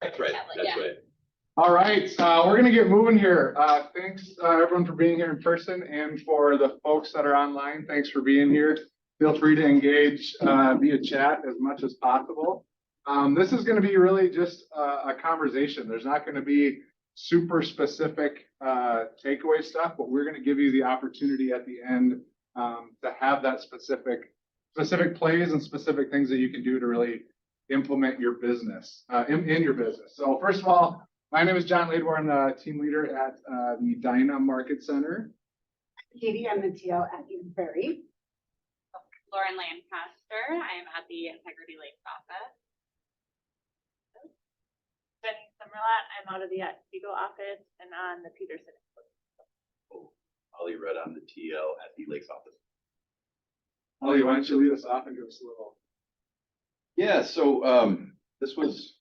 That's right. That's right. All right, we're going to get moving here. Thanks everyone for being here in person, and for the folks that are online, thanks for being here. Feel free to engage via chat as much as possible. This is going to be really just a conversation. There's not going to be super specific takeaway stuff, but we're going to give you the opportunity at the end to have that specific plays and specific things that you can do to really implement your business in your business. So first of all, my name is Jon Ledeboer. I'm the team leader at the Edina Market Center. Katie, I'm the TL at Eden Prairie. Lauren Lancaster, I'm at the Integrity Lakes office. Jenny Summerlat, I'm out of the Otsego office and on the Peterson. Oh, Ollie Rudd, I'm the TL at the Lakes office. Ollie, why don't you lead us off and give us a little. Yeah, so this was,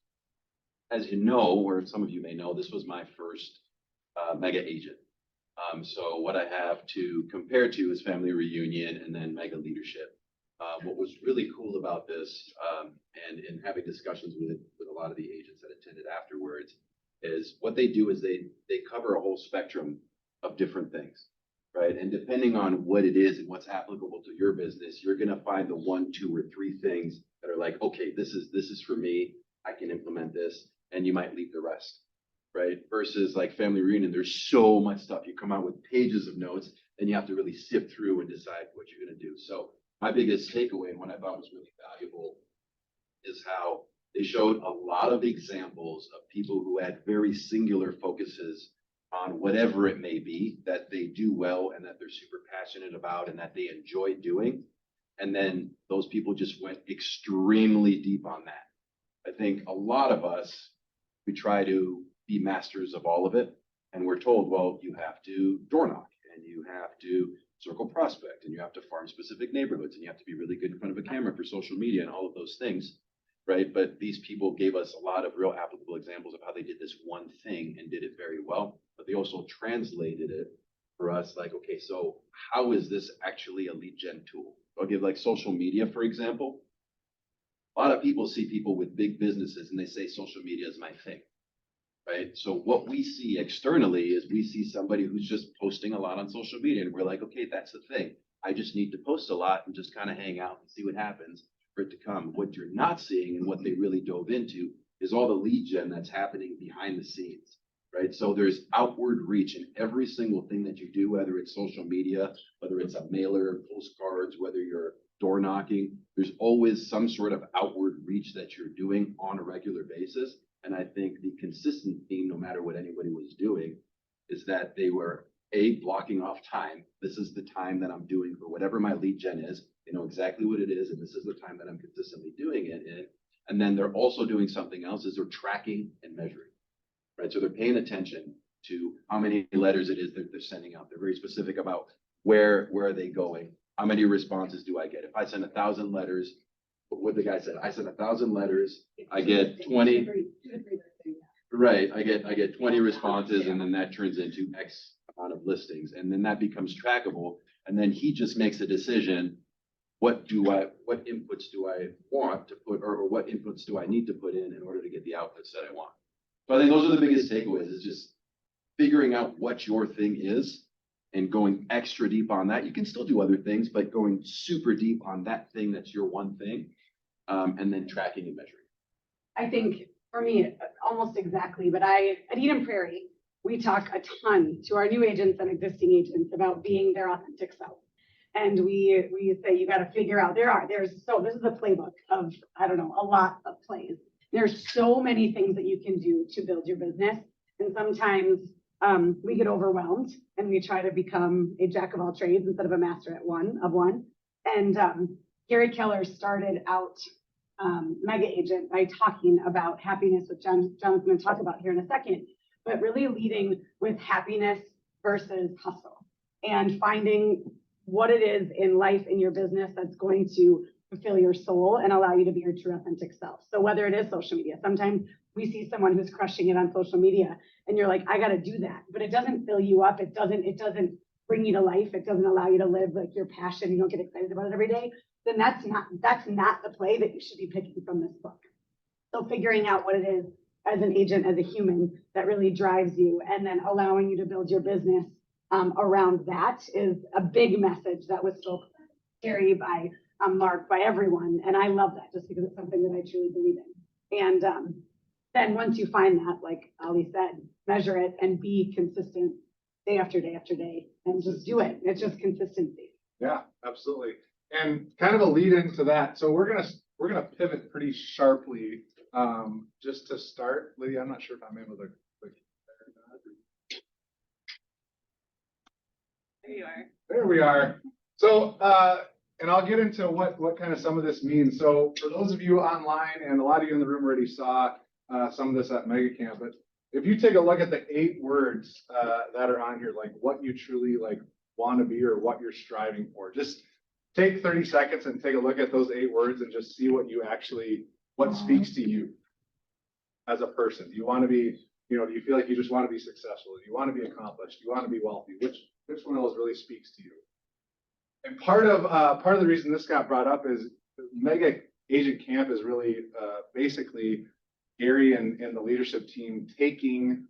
as you know, or some of you may know, this was my first mega agent. So what I have to compare to is family reunion and then mega leadership. What was really cool about this, and in having discussions with a lot of the agents that attended afterwards, is what they do is they cover a whole spectrum of different things, right? And depending on what it is and what's applicable to your business, you're going to find the 1, 2, or 3 things that are like, okay, this is for me. I can implement this, and you might leave the rest, right? Versus like family reunion, there's so much stuff. You come out with pages of notes, and you have to really sift through and decide what you're going to do. So my biggest takeaway and what I thought was really valuable is how they showed a lot of examples of people who had very singular focuses on whatever it may be that they do well and that they're super passionate about and that they enjoy doing. And then those people just went extremely deep on that. I think a lot of us, we try to be masters of all of it. And we're told, well, you have to door knock and you have to circle prospect and you have to farm specific neighborhoods and you have to be really good in front of a camera for social media and all of those things, right? But these people gave us a lot of real applicable examples of how they did this one thing and did it very well, but they also translated it for us like, okay, so how is this actually a lead gen tool? I'll give like social media, for example. A lot of people see people with big businesses and they say social media is my thing, right? So what we see externally is we see somebody who's just posting a lot on social media and we're like, okay, that's the thing. I just need to post a lot and just kind of hang out and see what happens for it to come. What you're not seeing and what they really dove into is all the lead gen that's happening behind the scenes, right? So there's outward reach in every single thing that you do, whether it's social media, whether it's a mailer, postcards, whether you're door knocking, there's always some sort of outward reach that you're doing on a regular basis. And I think the consistent theme, no matter what anybody was doing, is that they were blocking off time. This is the time that I'm doing for whatever my lead gen is. They know exactly what it is, and this is the time that I'm consistently doing it in. And then they're also doing something else, is they're tracking and measuring, right? So they're paying attention to how many letters it is that they're sending out. They're very specific about where are they going? How many responses do I get? If I send 1,000 letters, what the guy said, I send 1,000 letters, I get 20, right? I get 20 responses, and then that turns into X amount of listings, and then that becomes trackable. And then he just makes a decision. What inputs do I want to put, or what inputs do I need to put in order to get the outputs that I want? So I think those are the biggest takeaways, is just figuring out what your thing is and going extra deep on that. You can still do other things, but going super deep on that thing that's your one thing, and then tracking and measuring. I think for me, almost exactly, but at Eden Prairie, we talk a ton to our new agents and existing agents about being their authentic self. And we say, you got to figure out, this is a playbook of, I don't know, a lot of plays. There's so many things that you can do to build your business. And sometimes we get overwhelmed and we try to become a jack of all trades instead of a master at one. And Gary Keller started out Mega Agent by talking about happiness, which John's going to talk about here in a second, but really leading with happiness versus hustle and finding what it is in life, in your business, that's going to fulfill your soul and allow you to be your true authentic self. So whether it is social media, sometimes we see someone who's crushing it on social media and you're like, I got to do that, but it doesn't fill you up. It doesn't bring you to life. It doesn't allow you to live like your passion. You don't get excited about it every day. Then that's not the play that you should be picking from this book. So figuring out what it is as an agent, as a human, that really drives you, and then allowing you to build your business around that is a big message that was spoke Gary by Mark, by everyone. And I love that just because it's something that I truly believe in. And then once you find that, like Ali said, measure it and be consistent day after day after day and just do it. It's just consistency. Yeah, absolutely. And kind of a lead into that. So we're gonna pivot pretty sharply just to start. Lydia, I'm not sure if I'm able to click. There you are. There we are. So and I'll get into what kind of some of this means. So for those of you online, and a lot of you in the room already saw some of this at Mega Camp, but if you take a look at the 8 words that are on here, like what you truly like want to be or what you're striving for, just take 30 seconds and take a look at those 8 words and just see what speaks to you as a person. Do you want to be, do you feel like you just want to be successful? Do you want to be accomplished? Do you want to be wealthy? Which one of those really speaks to you? And part of the reason this got brought up is Mega Agent Camp is really basically Gary and the leadership team taking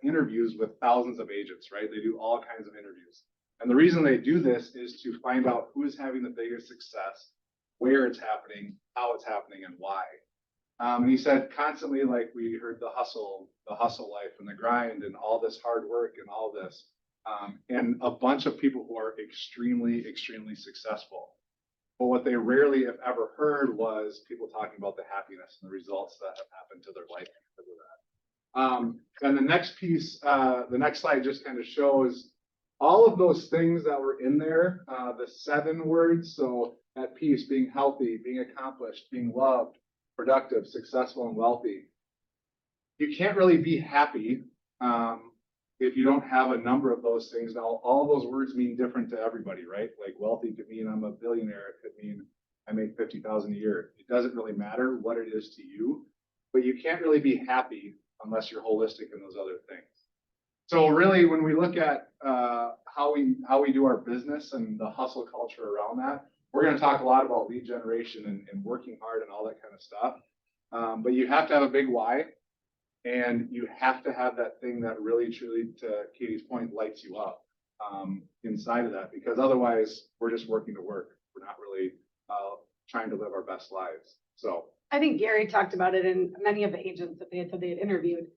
interviews with thousands of agents, right? They do all kinds of interviews. And the reason they do this is to find out who is having the biggest success, where it's happening, how it's happening, and why. And he said constantly, like we heard the hustle life and the grind and all this hard work and all this. And a bunch of people who are extremely, extremely successful. But what they rarely, if ever, heard was people talking about the happiness and the results that have happened to their life because of that. And the next piece, the next slide just kind of shows all of those things that were in there, the 7 words. So at peace, being healthy, being accomplished, being loved, productive, successful, and wealthy. You can't really be happy if you don't have a number of those things. Now, all those words mean different to everybody, right? Like wealthy could mean I'm a billionaire. It could mean I make $50,000 a year. It doesn't really matter what it is to you, but you can't really be happy unless you're holistic in those other things. So really, when we look at how we do our business and the hustle culture around that, we're going to talk a lot about lead generation and working hard and all that kind of stuff. But you have to have a big why. And you have to have that thing that really, truly, to Katie's point, lights you up inside of that, because otherwise we're just working to work. We're not really trying to live our best lives. So I think Gary talked about it in many of the agents that they had said they had interviewed,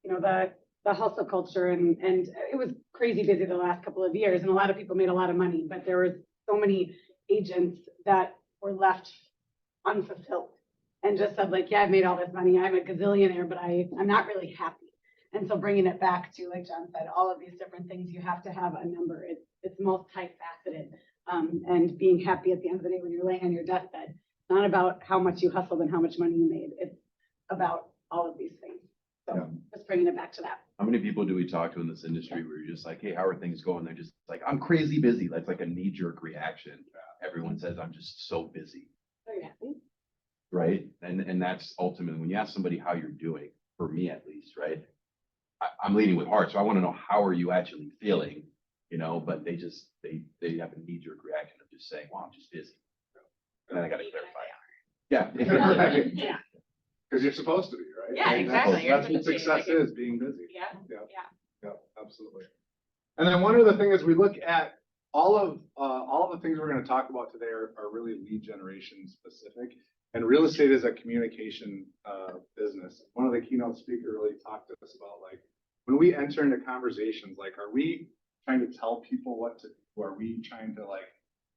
the hustle culture, and it was crazy busy the last couple of years, and a lot of people made a lot of money, but there was so many agents that were left unfulfilled. And just said like, yeah, I've made all this money. I'm a gazillionaire, but I'm not really happy. And so bringing it back to, like John said, all of these different things, you have to have a number. It's multifaceted. And being happy at the end of the day when you're laying on your deathbed, it's not about how much you hustled and how much money you made. It's about all of these things. So just bringing it back to that. How many people do we talk to in this industry where you're just like, hey, how are things going? They're just like, I'm crazy busy. That's like a knee-jerk reaction. Everyone says, I'm just so busy. Are you happy? Right. And that's ultimately when you ask somebody how you're doing, for me at least, right? I'm leading with heart. So I want to know, how are you actually feeling? But they have a knee-jerk reaction of just saying, well, I'm just busy. And then I got to clarify. Yeah. Yeah. because you're supposed to be, right? Yeah, exactly. That's what success is, being busy. Yeah. Yeah, absolutely. And then one other thing is we look at all of the things we're going to talk about today are really lead generation specific. And real estate is a communication business. One of the keynote speakers really talked to us about, like, when we enter into conversations, like, are we trying to tell people what to do? Are we trying to, like,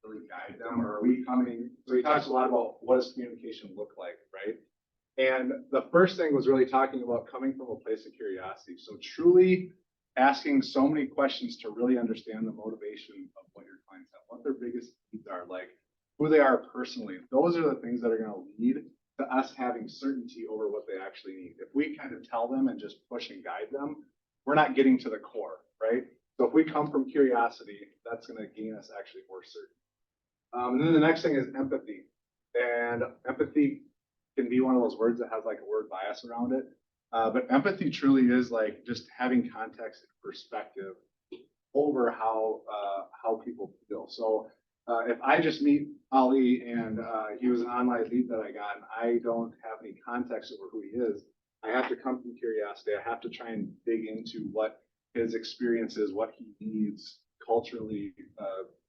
really guide them? Or are we coming? So he talks a lot about what does communication look like, right? And the first thing was really talking about coming from a place of curiosity. So truly asking so many questions to really understand the motivation of what your clients have, what their biggest needs are, like who they are personally. Those are the things that are going to lead to us having certainty over what they actually need. If we kind of tell them and just push and guide them, we're not getting to the core, right? So if we come from curiosity, that's going to gain us actually more certainty. And then the next thing is empathy. And empathy can be one of those words that has like a word bias around it. But empathy truly is like just having context and perspective over how people feel. So if I just meet Ali and he was an online lead that I got, and I don't have any context over who he is, I have to come from curiosity. I have to try and dig into what his experience is, what he needs culturally,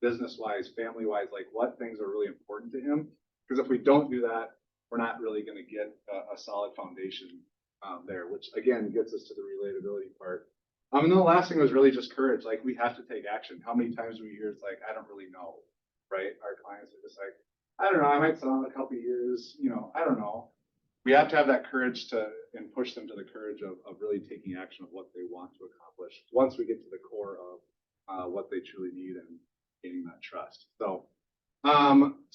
business-wise, family-wise, like what things are really important to him. Because if we don't do that, we're not really going to get a solid foundation there, which again gets us to the relatability part. And then the last thing was really just courage. Like we have to take action. How many times do we hear it's like, I don't really know, right? Our clients are just like, I don't know, I might sell in a couple of years, I don't know. We have to have that courage and push them to the courage of really taking action of what they want to accomplish once we get to the core of what they truly need and gaining that trust. So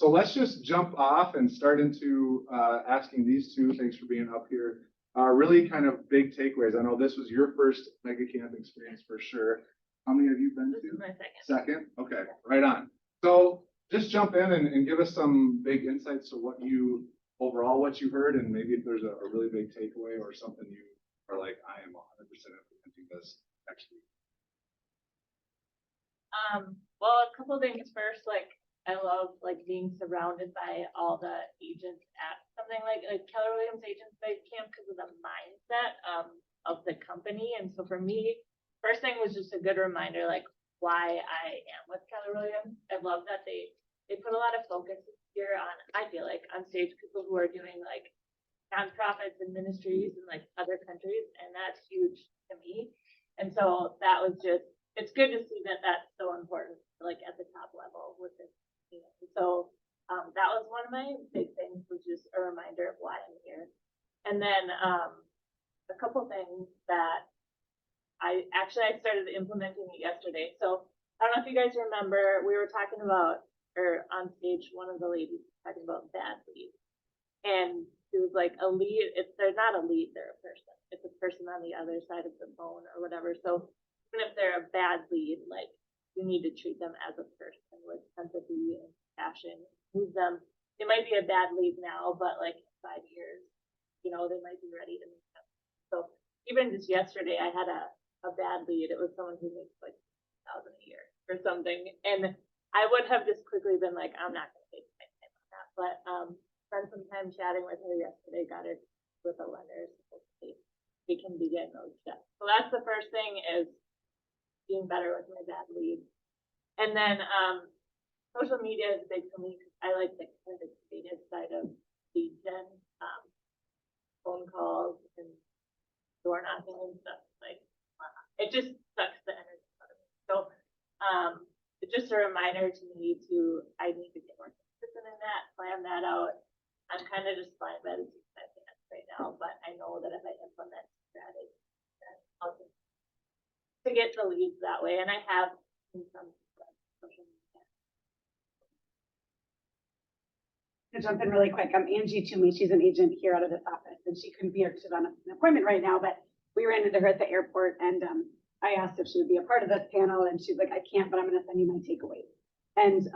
let's just jump off and start into asking these two. Thanks for being up here. Really kind of big takeaways. I know this was your first mega camp experience for sure. How many have you been to? This is my second. Second? Okay, right on. So just jump in and give us some big insights to what you heard, and maybe if there's a really big takeaway or something you are like, I am 100% implementing this next week. Well, a couple things first, like I love like being surrounded by all the agents at something like Keller Williams Agents Big Camp because of the mindset of the company. And so for me, first thing was just a good reminder, like why I am with Keller Williams. I love that they put a lot of focus here on, I feel like, on stage people who are doing like nonprofits and ministries in like other countries, and that's huge to me. And so that was just, it's good to see that that's so important, like at the top level with this. So that was one of my big things, was just a reminder of why I'm here. And then a couple things that I started implementing it yesterday. So I don't know if you guys remember, we were talking about, or on stage, one of the ladies talking about bad leads. And it was like a lead, they're not a lead, they're a person. It's a person on the other side of the phone or whatever. So even if they're a bad lead, like you need to treat them as a person with empathy and passion. Move them. They might be a bad lead now, but like 5 years, they might be ready to move them. So even just yesterday, I had a bad lead. It was someone who makes like $1,000 a year or something, and I would have just quickly been like, I'm not going to take my time on that. But spent some time chatting with her yesterday. Got it with a lender. So we can begin those steps. So that's the first thing, is being better with my bad leads. And then social media is big for me because I like the kind of creative side of lead gen, phone calls and door knocking and stuff. Like it just sucks the energy out of me. So it's just a reminder to me I need to get more consistent in that, plan that out. I'm kind of just flying by the seat of my pants right now, but I know that if I implement strategy, that I'll just to get the leads that way. And I have in some social media. To jump in really quick, I'm Angie Toomey. She's an agent here out of this office, and she couldn't be here. She's on an appointment right now, but we ran into her at the airport, and I asked if she would be a part of this panel, and she's like, I can't, but I'm going to send you my takeaways. And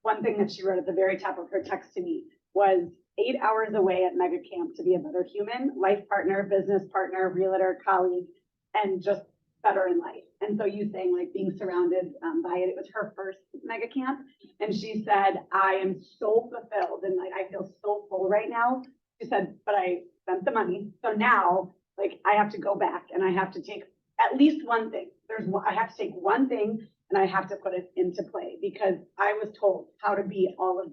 one thing that she wrote at the very top of her text to me was 8 hours away at Mega Camp to be a better human, life partner, business partner, realtor, colleague, and just better in life. And so you saying like being surrounded by it, it was her first mega camp. And she said, I am so fulfilled and like, I feel so full right now. She said, but I spent the money. So now like I have to go back and I have to take at least one thing. I have to take one thing and I have to put it into play because I was told how to be all of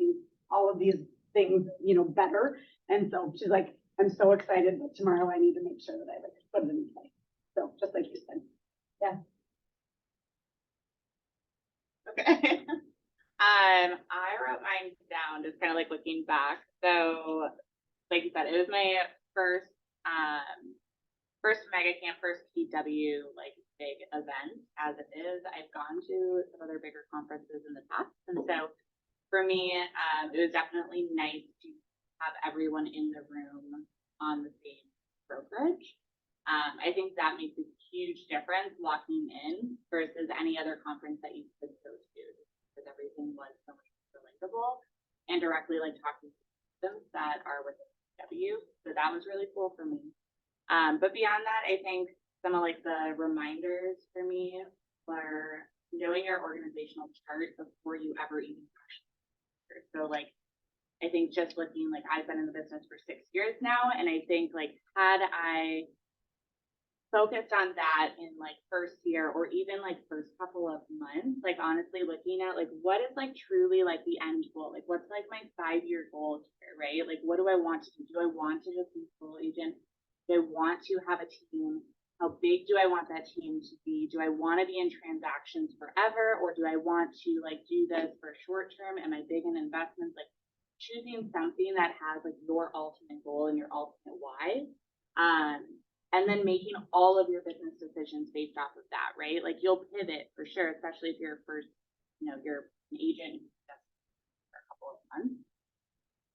these things, better. And so she's like, I'm so excited, but tomorrow I need to make sure that I like put it in play. So just like you said. Yeah. Okay. I wrote mine down, just kind of like looking back. So, like you said, it was my first first mega camp, first PW like big event as it is. I've gone to some other bigger conferences in the past, and so for me, it was definitely nice to have everyone in the room on the same brokerage. I think that makes a huge difference walking in versus any other conference that you could go to, because everything was so much relatable and directly like talking to systems that are within PW. So that was really cool for me. But beyond that, I think some of like the reminders for me were knowing your organizational chart before you ever even actually. So like, I think just looking like I've been in the business for 6 years now, and I think like had I focused on that in like first year or even like first couple of months, like honestly looking at like what is like truly like the end goal, like what's like my 5-year goal here, right? Like what do I want to do? Do I want to just be a sole agent? Do I want to have a team? How big do I want that team to be? Do I want to be in transactions forever, or do I want to like do this for short term? Am I big in investments? Like choosing something that has like your ultimate goal and your ultimate why. And then making all of your business decisions based off of that, right? Like you'll pivot for sure, especially if you're first, you're an agent for a couple of months.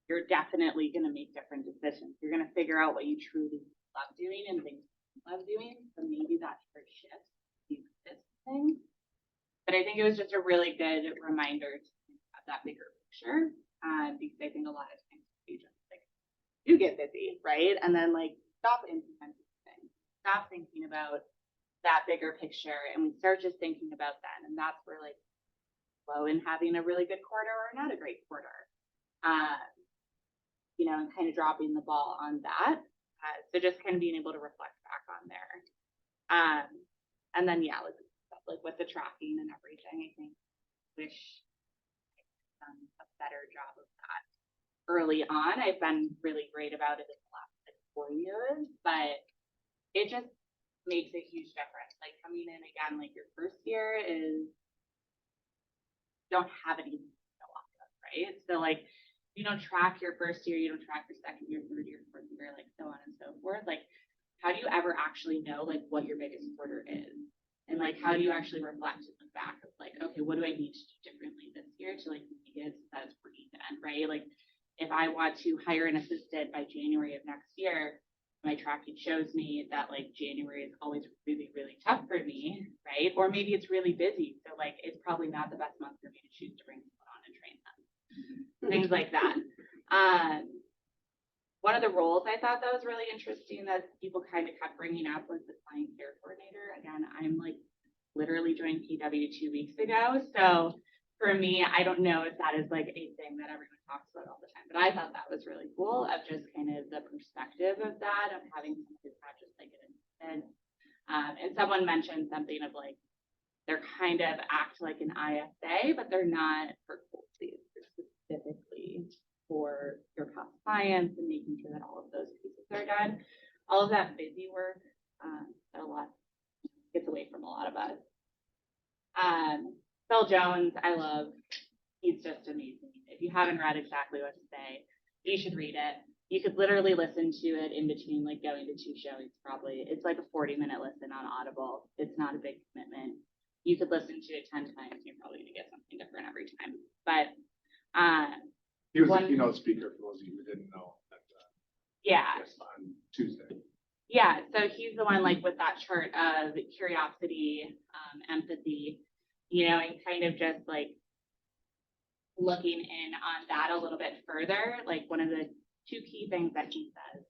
You're definitely going to make different decisions. You're going to figure out what you truly love doing and things love doing, so maybe that should shift this thing. But I think it was just a really good reminder to have that bigger picture, because I think a lot of times agents like do get busy, right? And then like stop implementing things, stop thinking about that bigger picture, and we start just thinking about that, and that's where like flow in having a really good quarter or not a great quarter, and kind of dropping the ball on that. So just kind of being able to reflect back on there. And then, yeah, like with the tracking and everything, I think wish I'd done a better job of that early on. I've been really great about it in the last like 4 years, but it just makes a huge difference. Like coming in again, like your first year is, you don't have anything to go off of, right? So like, you don't track your first year, you don't track your second year, third year, fourth year, like so on and so forth. Like, how do you ever actually know like what your biggest quarter is? And like, how do you actually reflect and look back of like, okay, what do I need to do differently this year to like make it so that it's working then, right? Like, if I want to hire an assistant by January of next year, my tracking shows me that like January is always really, really tough for me, right? Or maybe it's really busy. So like, it's probably not the best month for me to choose to bring someone on and train them. Things like that. One of the roles I thought that was really interesting that people kind of kept bringing up was the client care coordinator. Again, I'm like literally joined PW 2 weeks ago. So for me, I don't know if that is like a thing that everyone talks about all the time, but I thought that was really cool of just kind of the perspective of that, of having someone who's not just like an assistant. And someone mentioned something of like, they're kind of act like an ISA, but they're not for cold leads. They're specifically for your past clients and making sure that all of those pieces are done. All of that busy work that a lot gets away from a lot of us. Phil Jones, I love. He's just amazing. If you haven't read Exactly What to Say, you should read it. You could literally listen to it in between like going to 2 showings probably. It's like a 40-minute listen on Audible. It's not a big commitment. You could listen to it 10 times and you're probably going to get something different every time. But he was a keynote speaker for those of you who didn't know. On Tuesday. Yeah, so he's the one like with that chart of curiosity, empathy, and kind of just like looking in on that a little bit further. Like one of the 2 key things that he says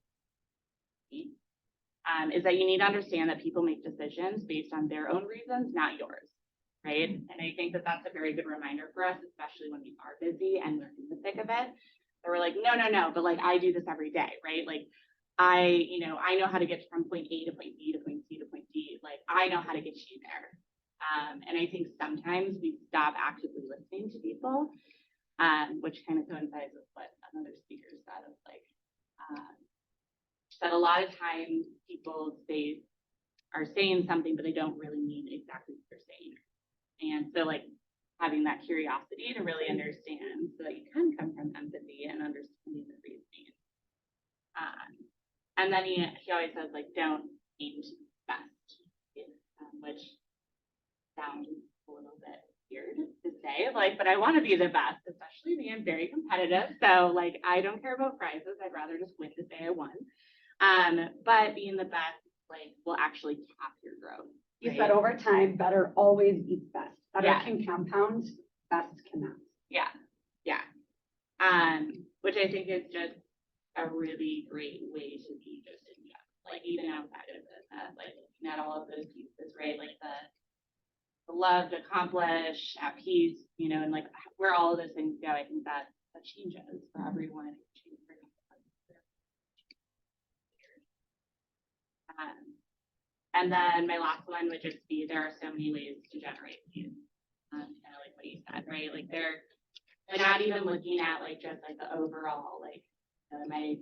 is that you need to understand that people make decisions based on their own reasons, not yours, right? And I think that that's a very good reminder for us, especially when we are busy and we're in the thick of it. So we're like, no, but like I do this every day, right? Like I know how to get from point A to point B to point C to point D. Like I know how to get you there. And I think sometimes we stop actively listening to people, which kind of coincides with what another speaker said of like, that a lot of times people are saying something, but they don't really mean exactly what they're saying. And so like having that curiosity to really understand so that you can come from empathy and understanding the reasoning. And then he always says like, don't named best, which sounds a little bit weird to say, like, but I want to be the best, especially being very competitive. So like, I don't care about prizes. I'd rather just win to say I won. But being the best, like, will actually cap your growth. You right? said over time, better always eats best. Better Yeah. can compound, best cannot. Yeah, yeah. Which I think is just a really great way to be just in general, like even outside of business, like looking at all of those pieces, right? Like the love to accomplish, at peace, you know, and like where all of those things go, I think that changes for everyone. And then my last one would just be there are so many ways to generate leads. Kind of like what you said, right? Like they're not even looking at like just like the overall, like am I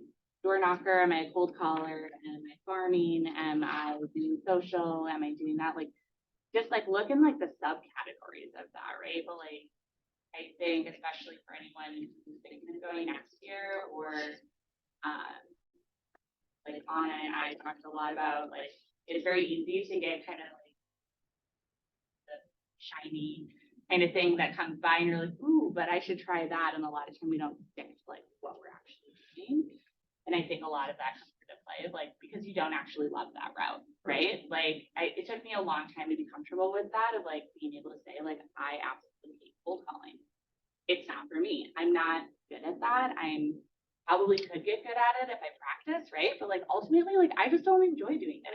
door knocker, am I a cold caller, am I farming, am I doing social, am I doing that? Like just like look in like the subcategories of that, right? But like I think especially for anyone who's thinking of going next year or like Anna and I talked a lot about like it's very easy to get kind of like the shiny kind of thing that comes by and you're like, ooh, but I should try that. And a lot of time we don't stick to like what we're actually doing. And I think a lot of that comes into play, like because you don't actually love that route, right? Like it took me a long time to be comfortable with that, of like being able to say like I absolutely hate cold calling. It's not for me. I'm not good at that. I'm probably could get good at it if I practice, right? But like ultimately, like I just don't enjoy doing it.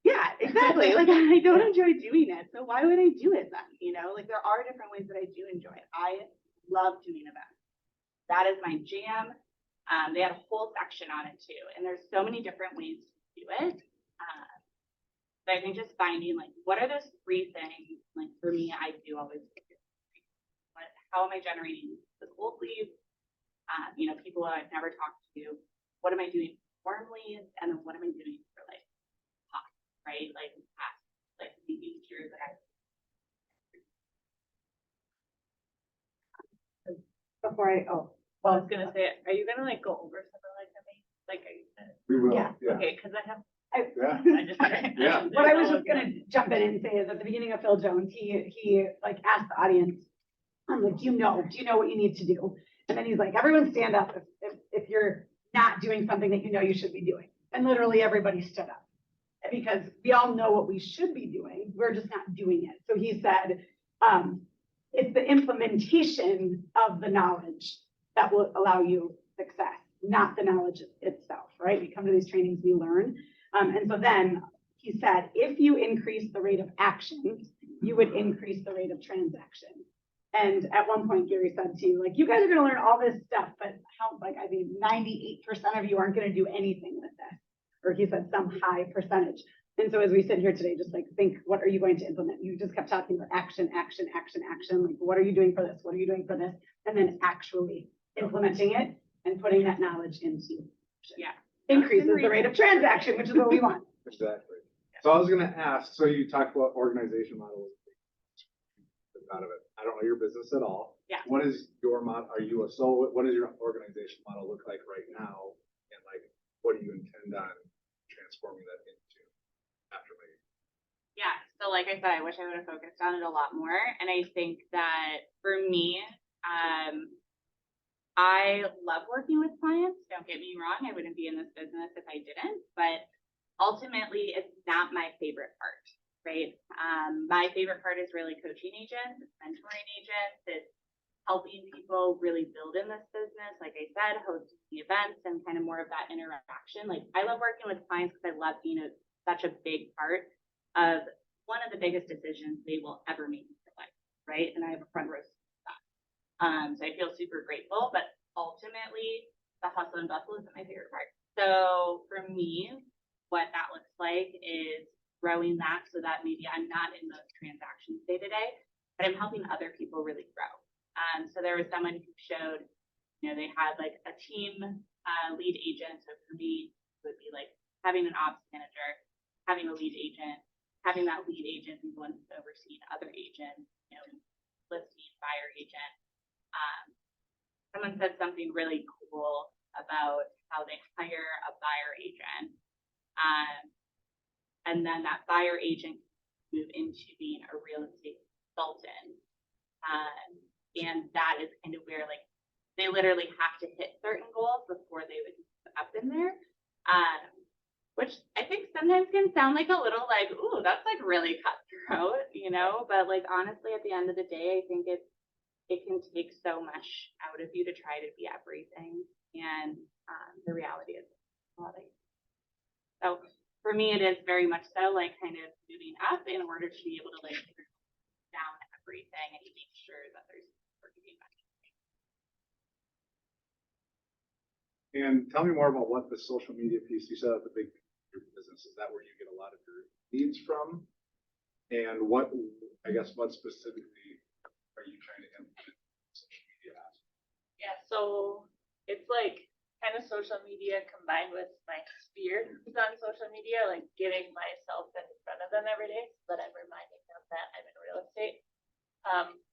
Yeah, exactly. Like I don't enjoy doing it. So why would I do it then? You know, like there are different ways that I do enjoy it. I love doing events. That is my jam. They had a whole section on it too. And there's so many different ways to do it. But I think just finding like, what are those three things? Like for me, I do always, how am I generating the cold leads? You know, people I've never talked to, what am I doing for warm leads? And then what am I doing for like hot, right? Like making sure that Before I, I was gonna say, are you gonna like go over something like that? Like, are you gonna? We will, Yeah. yeah. Okay, because I have, Yeah. I just. Yeah. what I was just gonna jump in and say is at the beginning of Phil Jones, he like asked the audience, I'm like, do you know what you need to do? And then he's like, everyone stand up if you're not doing something that you know you should be doing. And literally everybody stood up because we all know what we should be doing. We're just not doing it. So he said, it's the implementation of the knowledge that will allow you success, not the knowledge itself, right? We come to these trainings, we learn. And so then he said, if you increase the rate of action, you would increase the rate of transaction. And at one point, Gary said to you, like, you guys are going to learn all this stuff, but how, like, I mean, 98% of you aren't going to do anything with this. Or he said some high percentage. And so as we sit here today, just like think, what are you going to implement? You just kept talking about action, action, action, action. Like, what are you doing for this? What are you doing for this? And then actually implementing it and putting that knowledge into action. Yeah. Increases the rate of transaction, which is what we want. Exactly. So I was gonna ask, so you talked about organization models. Out of it. I don't know your business at all. Yeah. What is your model? Are you a solo? What does your organization model look like right now? And like, what do you intend on transforming that into after my? Yeah. So like I said, I wish I would have focused on it a lot more. And I think that for me, I love working with clients. Don't get me wrong. I wouldn't be in this business if I didn't, but ultimately it's not my favorite part. Right. My favorite part is really coaching agents, it's mentoring agents, it's helping people really build in this business. Like I said, hosting the events and kind of more of that interaction. Like I love working with clients because I love being such a big part of one of the biggest decisions they will ever make in their life. Right. And I have a front row seat to that. So I feel super grateful, but ultimately the hustle and bustle isn't my favorite part. So for me, what that looks like is growing that so that maybe I'm not in those transactions day to day, but I'm helping other people really grow. So there was someone who showed, you know, they had like a team lead agent. So for me, it would be like having an ops manager, having a lead agent, having that lead agent be the one who's overseeing other agents, you know, listing, buyer agent. Someone said something really cool about how they hire a buyer agent. And then that buyer agent can move into being a real estate consultant. And that is kind of where like they literally have to hit certain goals before they would move up in there. Which I think sometimes can sound like a little like, ooh, that's like really cutthroat, you know, but like honestly, at the end of the day, I think it can take so much out of you to try to be everything. And the reality is, so for me, it is very much so like kind of moving up in order to be able to like down everything and make sure that there's working. And tell me more about what the social media piece, you said, the big business, is that where you get a lot of your leads from? And what, I guess, what specifically are you trying to implement social media as? Yeah, so it's like kind of social media combined with my sphere is on social media, like getting myself in front of them every day so that I'm reminding them that I'm in real estate.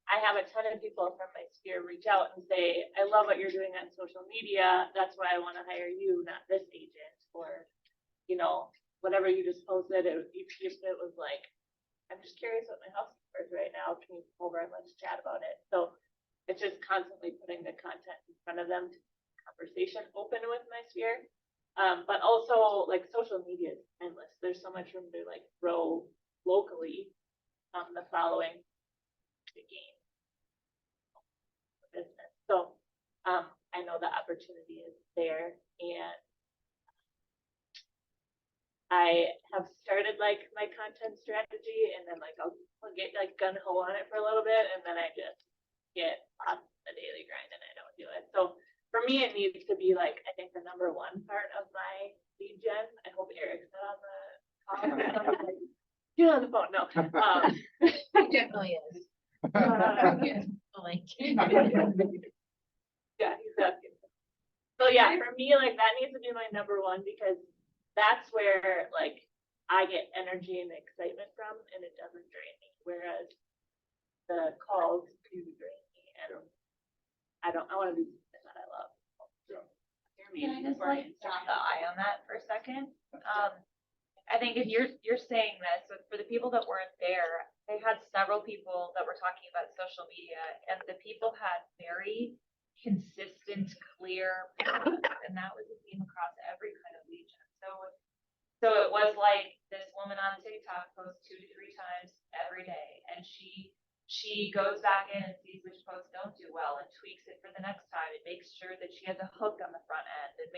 I have a ton of people from my sphere reach out and say, I love what you're doing on social media. That's why I want to hire you, not this agent. Or, you know, whatever you just posted, if it was like, I'm just curious what my house is right now. Can you come over and let's chat about it? So it's just constantly putting the content in front of them to conversation open with my sphere. But also like social media is endless. There's so much room to like grow locally the following the game business. So I know the opportunity is there, and I have started like my content strategy, and then like I'll get like gun ho on it for a little bit, and then I just get off the daily grind and I don't do it. So for me, it needs to be like I think the number one part of my lead gen. I hope Eric's not on the call. Get on the phone. No, It definitely is. yeah, he's asking. So yeah, for me, like that needs to be my number one because that's where like I get energy and excitement from, and it doesn't drain me. Whereas the calls do drain me, and I want to do something that I love. Can I just like drop the eye on that for a second? I think if you're saying this, but for the people that weren't there, they had several people that were talking about social media, and the people had very consistent, clear plans, and that was a theme across every kind of lead gen. So it was like this woman on TikTok posts 2 to 3 times every day, and she goes back in and sees which posts don't do well and tweaks it for the next time and makes sure that she has a hook on the front end and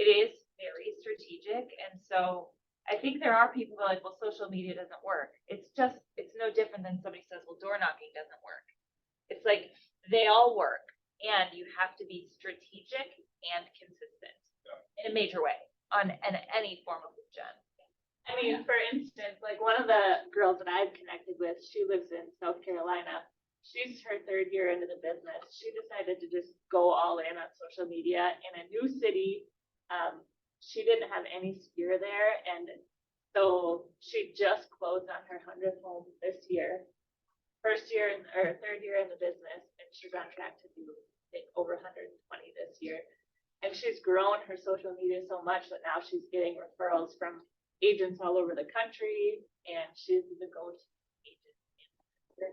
it is very strategic. And so I think there are people who are like, well, social media doesn't work. It's no different than somebody says, well, door knocking doesn't work. It's like they all work, and you have to be strategic and consistent in a major way on any form of lead gen. I mean, for instance, like one of the girls that I've connected with, she lives in South Carolina. She's her 3rd year into the business. She decided to just go all in on social media in a new city. She didn't have any sphere there, and so she just closed on her 100th home this year. 3rd year in the business, and she's on track to do over 120 this year. And she's grown her social media so much that now she's getting referrals from agents all over the country, and she's the go-to agent in the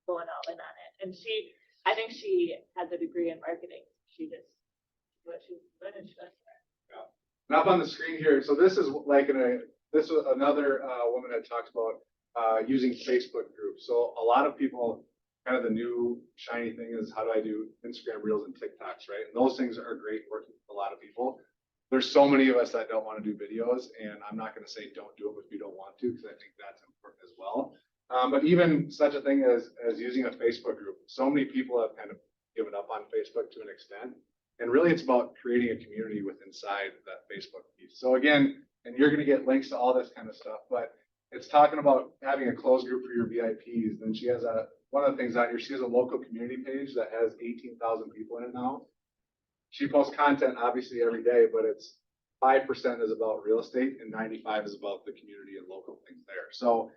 going all in on it. And I think she has a degree in marketing. She just what she's good and she does. And up on the screen here, so this is like this is another woman that talks about using Facebook groups. So a lot of people, kind of the new shiny thing is how do I do Instagram Reels and TikToks, right? And those things are great working with a lot of people. There's so many of us that don't want to do videos, and I'm not going to say don't do them if you don't want to, because I think that's important as well. But even such a thing as using a Facebook group, so many people have kind of given up on Facebook to an extent. And really it's about creating a community with inside that Facebook piece. So again, and you're going to get links to all this kind of stuff, but it's talking about having a closed group for your VIPs. Then she has one of the things out here, she has a local community page that has 18,000 people in it now. She posts content obviously every day, but it's 5% is about real estate and 95% is about the community and local things there. So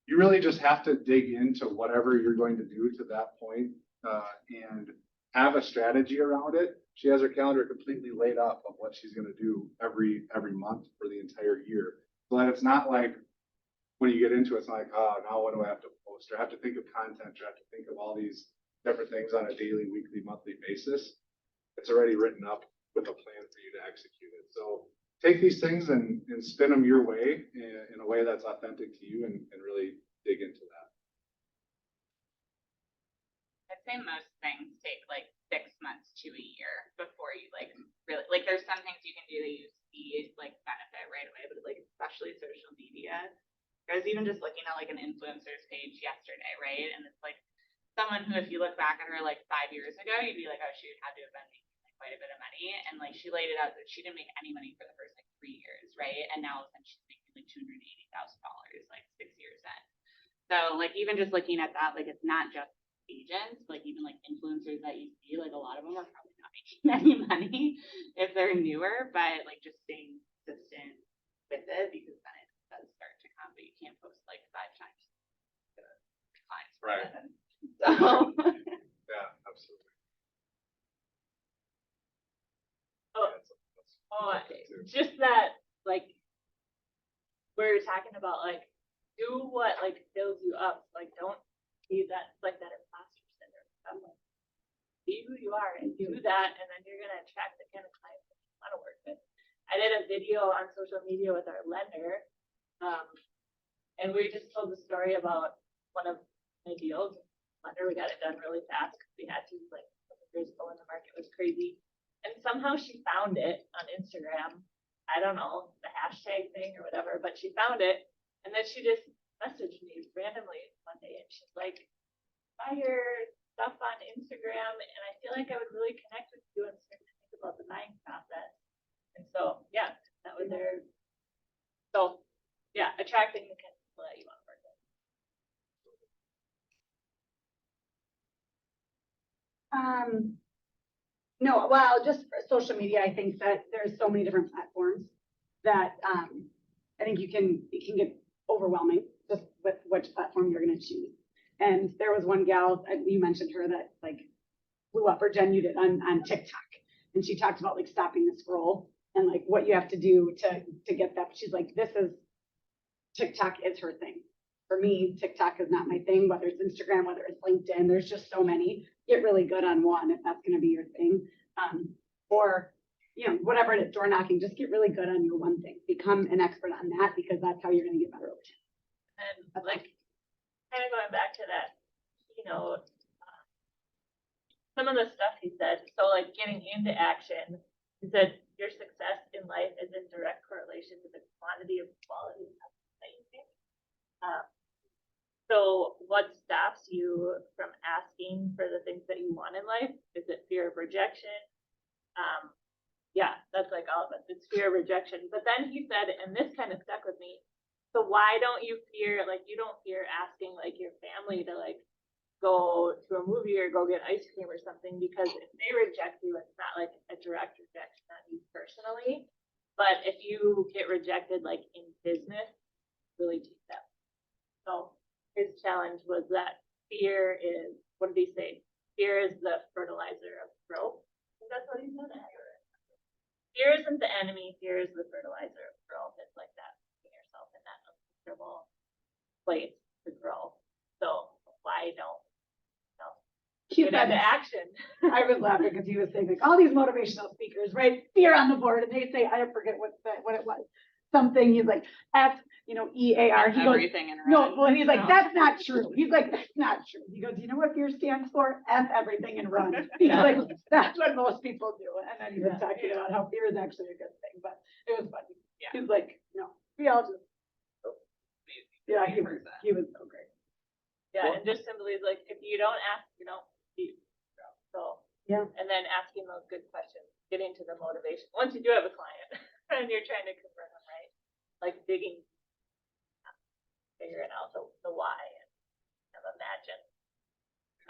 you really just have to dig into whatever you're going to do to that point and have a strategy around it. She has her calendar completely laid up of what she's going to do every month for the entire year. So that it's not like, when you get into it, it's not like, oh, now what do I have to post, or have to think of content, or have to think of all these different things on a daily, weekly, monthly basis. It's already written up with a plan for you to execute it. So take these things and spin them your way in a way that's authentic to you, and really dig into that. I'd say most things take like 6 months to a year before you like really, like there's some things you can do that you see like benefit right away, but like especially social media. I was even just looking at like an influencer's page yesterday, right? And it's like someone who, if you look back at her like 5 years ago, you'd be like, oh, she had to have been making like quite a bit of money. And like she laid it out that she didn't make any money for the first like 3 years, right? And now all of a sudden she's making like $280,000 like 6 years in. So like even just looking at that, like it's not just agents, like even like influencers that you see, like a lot of them are probably not making any money if they're newer, but like just staying consistent with it, because then it does start to come, but you can't post like 5 times to clients. Right. So Yeah, absolutely. Oh, Yeah, just that, like, we're talking about, like, do what, like, fills you up. Like, don't be that, like, that imposter syndrome. I'm like, be who you are and do that, and then you're going to attract the kind of clients that you want to work with. I did a video on social media with our lender, and we just told the story about one of my deals. Lender, we got it done really fast because we had to, like, a couple years ago when the market was crazy. And somehow she found it on Instagram. I don't know, the hashtag thing or whatever, but she found it. And then she just messaged me randomly one day, and she's like, buy your stuff on Instagram, and I feel like I would really connect with you and start to think about the buying process. And so, yeah, that was there. So, yeah, attracting the kind of people that you want to work with. No, well, just for social media, I think that there's so many different platforms that, I think it can get overwhelming just with which platform you're gonna choose. And there was one gal, you mentioned her, that like blew up, or Jen, you did, on TikTok. And she talked about like stopping the scroll and like what you have to do to get that. She's like, TikTok is her thing. For me, TikTok is not my thing, whether it's Instagram, whether it's LinkedIn, there's just so many. Get really good on one if that's going to be your thing. Or, you know, whatever it is, door knocking, just get really good on your one thing. Become an expert on that, because that's how you're going to get better over time. And like, kind of going back to that, you know, some of the stuff he said, so like getting into action, he said your success in life is in direct correlation to the quantity of quality that you think. So what stops you from asking for the things that you want in life? Is it fear of rejection? Yeah, that's like all of us. It's fear of rejection. But then he said, and this kind of stuck with me, so why don't you fear, like you don't fear asking like your family to like go to a movie or go get ice cream or something, because if they reject you, it's not like a direct rejection on you personally. But if you get rejected like in business, really take that. So his challenge was that fear is, what did he say? Fear is the fertilizer of growth. I think that's what he said. Fear isn't the enemy, fear is the fertilizer of growth. It's like that, putting yourself in that uncomfortable place to grow. So why don't get into action? I was laughing because he was saying like all these motivational speakers, right? Fear on the board, and they say, I forget what it was. Something, he's like EAR. He goes, everything in no, red. well, he's like, that's not true. He's like, that's not true. He goes, you know what fear stands for? F everything and run. He's like, that's what most people do. And then he was talking about how fear is actually a good thing, but it was funny. Yeah. He's like, no, we all just, yeah, he was so great. Yeah, and just simply like, if you don't ask, you don't receive. So, Yeah. and then asking those good questions, getting to the motivation. Once you do have a client and you're trying to convert them, right? Like digging, figuring out the why, and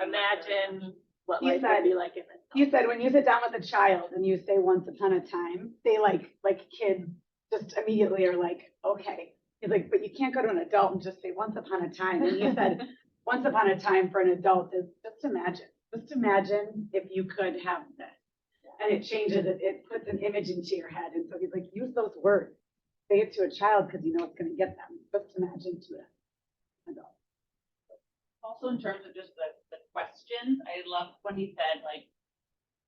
imagine what He life said- would be like in this. You said when you sit down with a child and you say once upon a time, they like kids just immediately are like, okay. He's like, but you can't go to an adult and just say once upon a time. And you said once upon a time for an adult is just imagine. Just imagine if you could have this. And it changes it. It puts an image into your head. And so he's like, use those words. say it to a child because you know it's gonna get them, but imagine to an adult. Also in terms of just the questions, I love when he said like,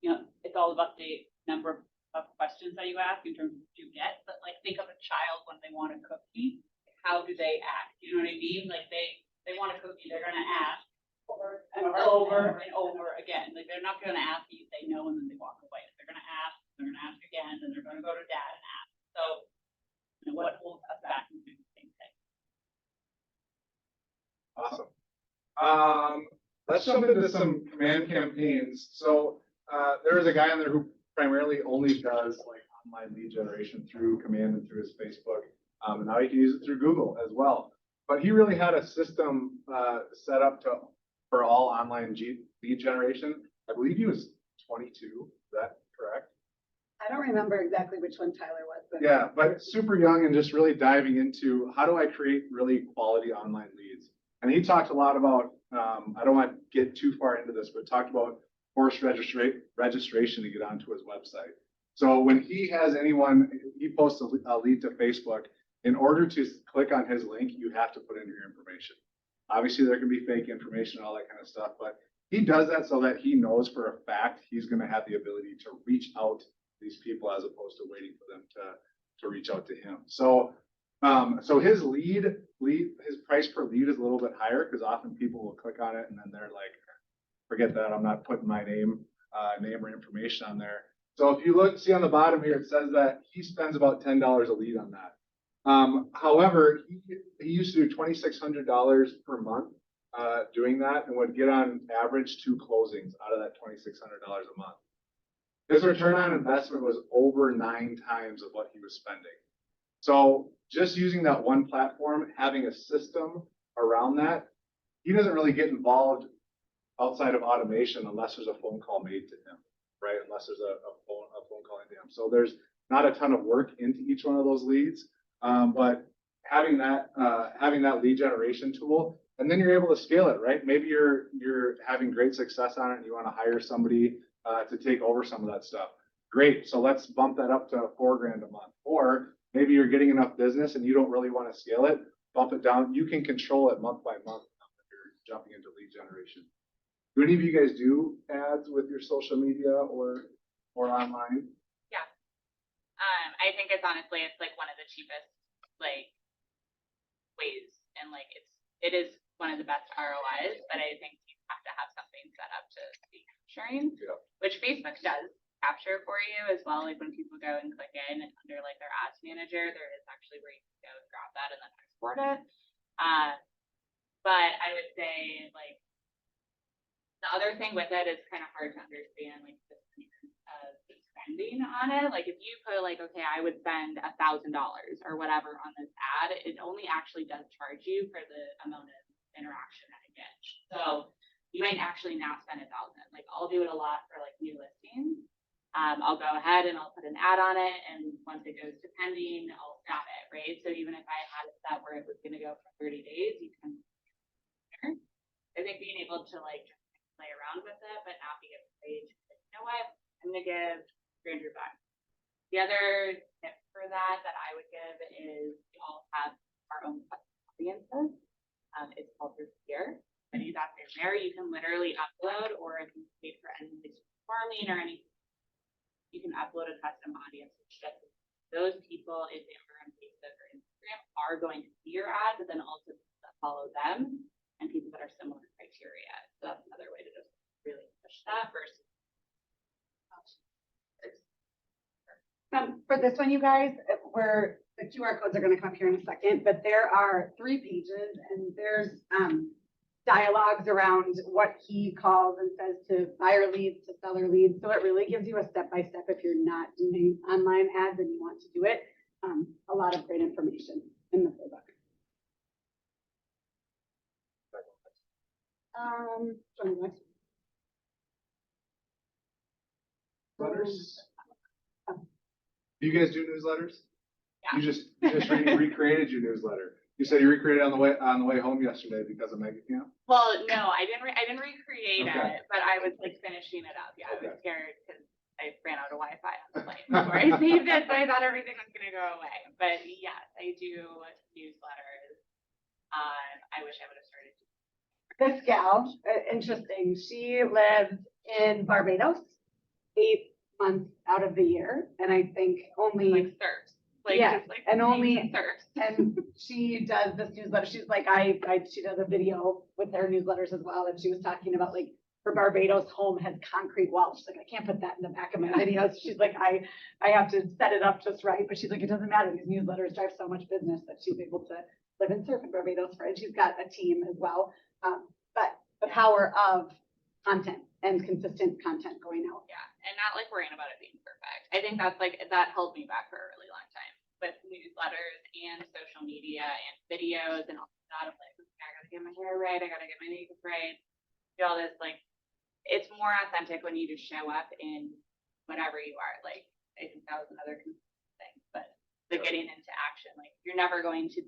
you know, it's all about the number of questions that you ask in terms of what you get, but like think of a child when they want a cookie, how do they act? You know what I mean? Like they want a cookie, they're gonna ask over and over again. Like they're not gonna ask you, say no, and then they walk away. They're gonna ask again, and they're gonna go to dad and ask. So you know, what holds us back from doing the same thing? Awesome. Let's jump into some command campaigns. So there is a guy on there who primarily only does like online lead generation through command and through his Facebook. And now you can use it through Google as well. But he really had a system set up for all online lead generation. I believe he was 22. Is that correct? I don't remember exactly which one Tyler was, but. Yeah, but super young and just really diving into how do I create really quality online leads. And he talked a lot about, I don't want to get too far into this, but talked about forced registration to get onto his website. So when he has anyone, he posts a lead to Facebook, in order to click on his link, you have to put in your information. Obviously, there can be fake information and all that kind of stuff, but he does that so that he knows for a fact he's going to have the ability to reach out to these people as opposed to waiting for them to reach out to him. So so his his price per lead is a little bit higher because often people will click on it and then they're like, forget that, I'm not putting my name or information on there. So if you see on the bottom here, it says that he spends about $10 a lead on that. However, he used to do $2,600 per month doing that and would get on average 2 closings out of that $2,600 a month. His return on investment was over 9 times of what he was spending. So just using that one platform, having a system around that, he doesn't really get involved outside of automation unless there's a phone call made to him, right? Unless there's a phone call into him. So there's not a ton of work into each one of those leads, but having that lead generation tool, and then you're able to scale it, right? Maybe you're having great success on it and you want to hire somebody to take over some of that stuff. Great. So let's bump that up to $4,000 a month. Or maybe you're getting enough business and you don't really want to scale it, bump it down. You can control it month by month if you're jumping into lead generation. Do any of you guys do ads with your social media or online? Yeah. I think it's honestly, it's like one of the cheapest like ways, and like it is one of the best ROIs, but I think you have to have something set up to be capturing, which Facebook does capture for you as well. Like when people go and click in under like their ads manager, there is actually where you can go grab that and then export it. But I would say like the other thing with it is kind of hard to understand like the spending on it. Like if you put like, okay, I would spend $1,000 or whatever on this ad, it only actually does charge you for the amount of interaction that it gets. So you might actually not spend $1,000. Like I'll do it a lot for like new listings. I'll go ahead and I'll put an ad on it, and once it goes to pending, I'll stop it, right? So even if I had it set where it was going to go for 30 days, you can. I think being able to like play around with it, but not be afraid to, like, you know what, I'm going to give $300 back. The other tip for that I would give is we all have our own audiences. It's called Repeer. And you got there, you can literally upload, or if you pay for any farming or anything, you can upload a custom audience. Those people, if they are on Facebook or Instagram, are going to see your ad, but then also follow them and people that are similar criteria. So that's another way to just really push that versus. For this one, you guys, the QR codes are going to come here in a second, but there are 3 pages and there's dialogues around what he calls and says to buyer leads, to seller leads. So it really gives you a step-by-step if you're not doing online ads and you want to do it. A lot of great information in the full book. Newsletters? Do you guys do newsletters? Yeah. You just recreated your newsletter. You said you recreated on the way home yesterday because of Mega Camp? Well, no, I didn't recreate Okay. it, but I was like finishing it up. Yeah, Okay. I was scared because I ran out of Wi-Fi on the plane before I saved it, so I thought everything was gonna go away. But yes, I do newsletters. I wish I would have started. This gal, interesting, she lives in Barbados 8 months out of the year, and I think only, Like thirst. Like, yeah, just like and only, thirst. and she does this newsletter. She's like, she does a video with her newsletters as well, and she was talking about like her Barbados home has concrete walls. She's like, I can't put that in the back of my videos. She's like, I have to set it up just right, but she's like, it doesn't matter. These newsletters drive so much business that she's able to live and surf in Barbados, and she's got a team as well. But the power of content and consistent content going out. Yeah, and not like worrying about it being perfect. I think that's like, that held me back for a really long time with newsletters and social media and videos and all that. Of like, I gotta get my hair right, I gotta get my makeup right, do all this. Like, it's more authentic when you just show up in whatever you are. Like, I think that was another thing, but the getting into action, like you're never going to,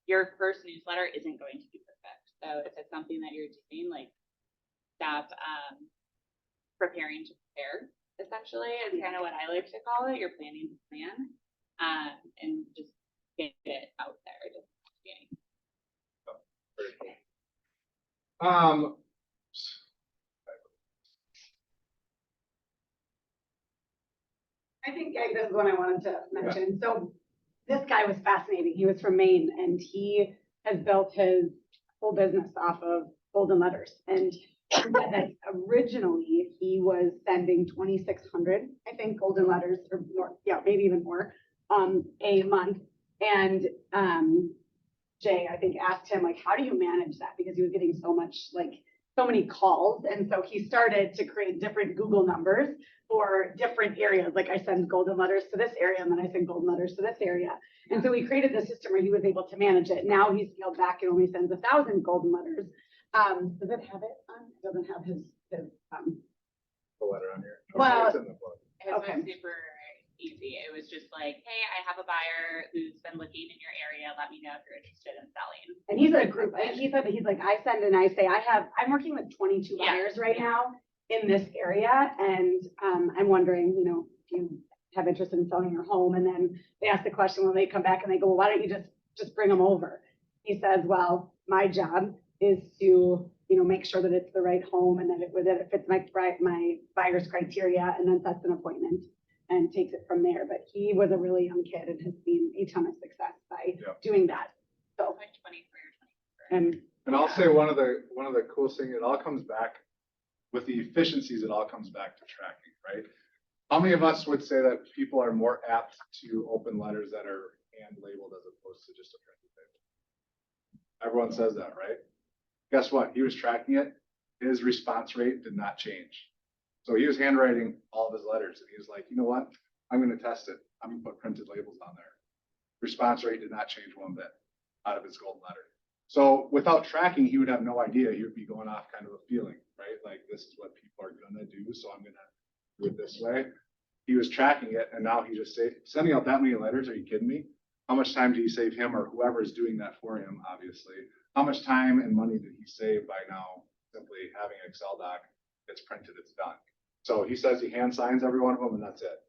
your first newsletter isn't going to be perfect. So if it's something that you're doing, like stop preparing to prepare, essentially, is kind of what I like to call it. You're planning to plan, and just get it out there. Just being. I think this is what I wanted to mention. So this guy was fascinating. He was from Maine, and he has built his whole business off of golden letters. And he said that originally he was sending 2,600, I think, golden letters or more, yeah, maybe even more, a month. And Jay, I think, asked him, like, how do you manage that? Because he was getting so much, like, so many calls. And so he started to create different Google numbers for different areas. Like, I send golden letters to this area, and then I send golden letters to this area. And so we created the system where he was able to manage it. Now he's scaled back and only sends 1,000 golden letters. Does it have it on? It doesn't have his The letter on here. Well, It's in the book. It was Okay. super easy. It was just like, hey, I have a buyer who's been looking in your area. Let me know if you're interested in selling. and he's a group, and he said that he's like, I send and I say, I'm working with 22 Yeah. buyers right now in this area. And I'm wondering, you know, if you have interest in selling your home. And then they ask the question when they come back and they go, well, why don't you just bring them over? He says, well, my job is to, you know, make sure that it's the right home and that it fits my buyer's criteria, and then sets an appointment and takes it from there. But he was a really young kid and has seen a ton of success by doing that. So, Like 23 or 24. And I'll say one of the coolest things, it all comes back with the efficiencies, it all comes back to tracking, right? How many of us would say that people are more apt to open letters that are hand labeled as opposed to just a printed label? Everyone says that, right? Guess what? He was tracking it. His response rate did not change. So he was handwriting all of his letters, and he was like, you know what? I'm going to test it. I'm going to put printed labels on there. Response rate did not change one bit out of his golden letter. So without tracking, he would have no idea. He would be going off kind of a feeling, right? Like, this is what people are going to do, so I'm going to do it this way. He was tracking it, and now he just sending out that many letters. Are you kidding me? How much time did he save him, or whoever is doing that for him, obviously? How much time and money did he save by now simply having an Excel doc that's printed, it's done? So he says he hand signs every one of them, and that's it.